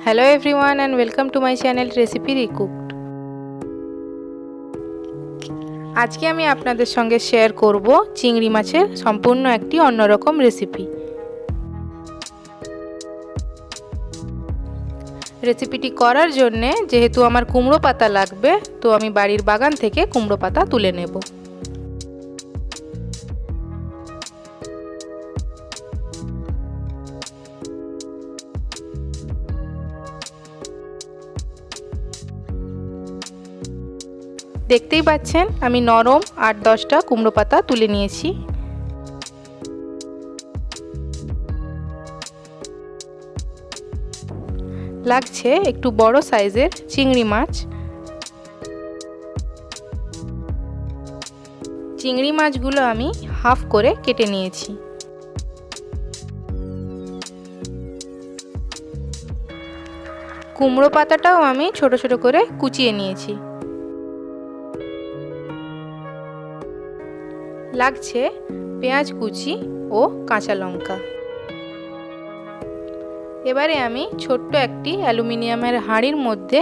Hello everyone and welcome to my channel Recipe Recooked। আজকে আমি আপনাদের সঙ্গে শেয়ার করব চিংড়ি মাছের সম্পূর্ণ একটি অন্যরকম রেসিপি। রেসিপিটি করার জন্য যেহেতু আমার কুমড়ো পাতা লাগবে, তো আমি বাড়ির বাগান থেকে কুমড়ো পাতা তুলে নেব। দেখতেই পাচ্ছেন আমি নরম 8-10টা কুমড়ো পাতা তুলে নিয়েছি। লাগছে একটু বড় সাইজের চিংড়ি মাছ। চিংড়ি মাছগুলো আমি হাফ করে কেটে নিয়েছি। কুমড়ো পাতাটাও আমি ছোট ছোট করে কুচিয়ে নিয়েছি। লাগছে পেঁয়াজ কুচি ও কাঁচা লঙ্কা। এবারে আমি ছোট্ট একটি অ্যালুমিনিয়ামের হাঁড়ির মধ্যে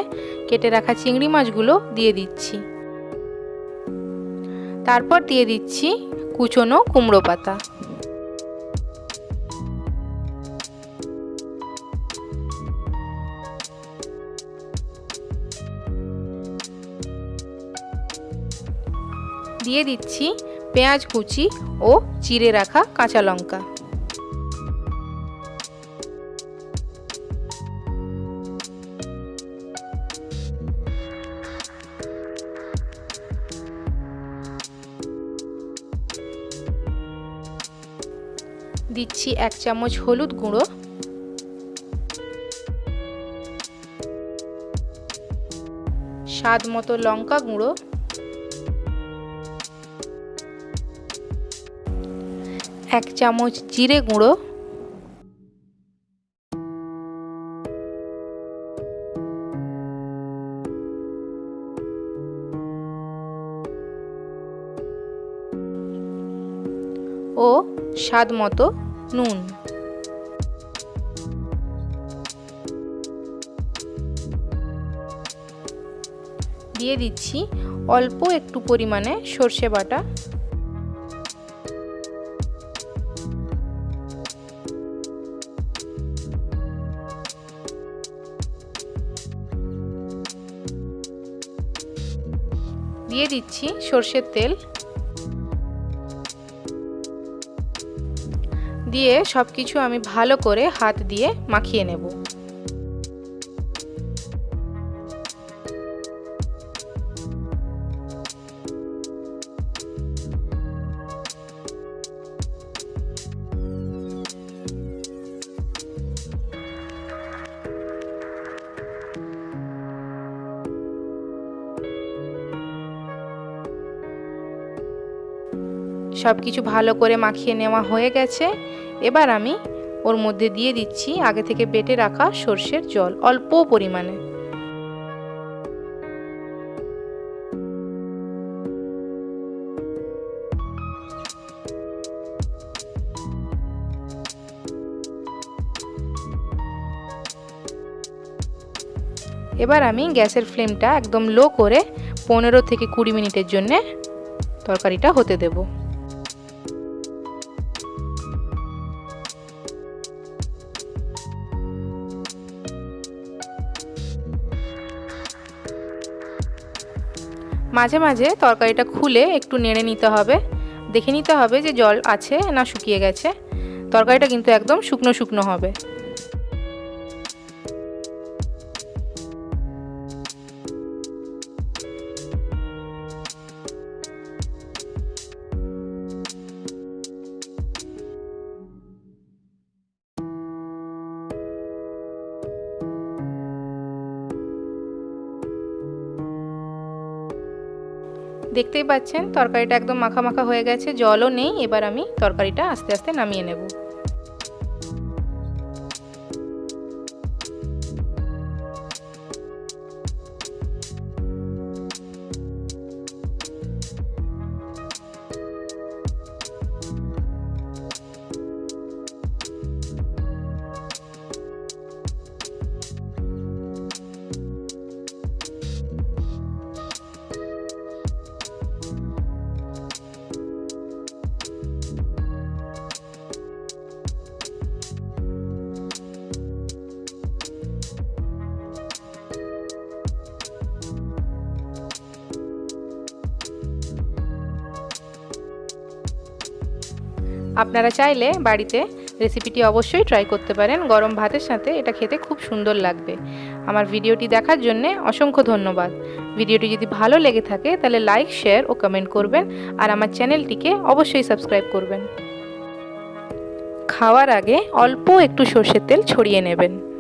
কেটে রাখা চিংড়ি মাছগুলো দিয়ে দিচ্ছি। তারপর দিয়ে দিচ্ছি কুচনো কুমড়ো পাতা। দিয়ে দিচ্ছি পেঁয়াজ কুচি ও চিড়ে রাখা কাঁচা লঙ্কা। দিচ্ছি 1 চামচ হলুদ গুঁড়ো, স্বাদ মতো লঙ্কা গুঁড়ো, 1 চামচ জিরে গুঁড়ো, ও স্বাদ মতো নুন। দিয়ে দিচ্ছি অল্প একটু পরিমাণে সর্ষে বাটা। দিয়ে দিচ্ছি সর্ষের তেল। দিয়ে সবকিছু আমি ভালো করে হাত দিয়ে মাখিয়ে নেব। সবকিছু ভালো করে মাখিয়ে নেওয়া হয়ে গেছে। এবার আমি ওর মধ্যে দিয়ে দিচ্ছি আগে থেকে বেটে রাখা সর্ষের জল অল্প পরিমাণে। এবার আমি গ্যাসের ফ্লেমটা একদম লো করে 15 থেকে 20 মিনিটের জন্য তরকারিটা হতে দেব। মাঝে মাঝে তরকারিটা খুলে একটু নেড়ে নিতে হবে, দেখে নিতে হবে যে জল আছে না শুকিয়ে গেছে। তরকারিটা কিন্তু একদম শুকনো শুকনো হবে। দেখতেই পাচ্ছেন তরকারিটা একদম মাখা মাখা হয়ে গেছে, জলও নেই। এবার আমি তরকারিটা আস্তে আস্তে নামিয়ে নেব। আপনারা চাইলে বাড়িতে রেসিপিটি অবশ্যই ট্রাই করতে পারেন। গরম ভাতের সাথে এটা খেতে খুব সুন্দর লাগবে। আমার ভিডিওটি দেখার জন্য অসংখ্য ধন্যবাদ। ভিডিওটি যদি ভালো লেগে থাকে তাহলে লাইক, শেয়ার ও কমেন্ট করবেন আর আমার চ্যানেলটিকে অবশ্যই সাবস্ক্রাইব করবেন। খাওয়ার আগে অল্প একটু সর্ষের তেল ছড়িয়ে নেবেন।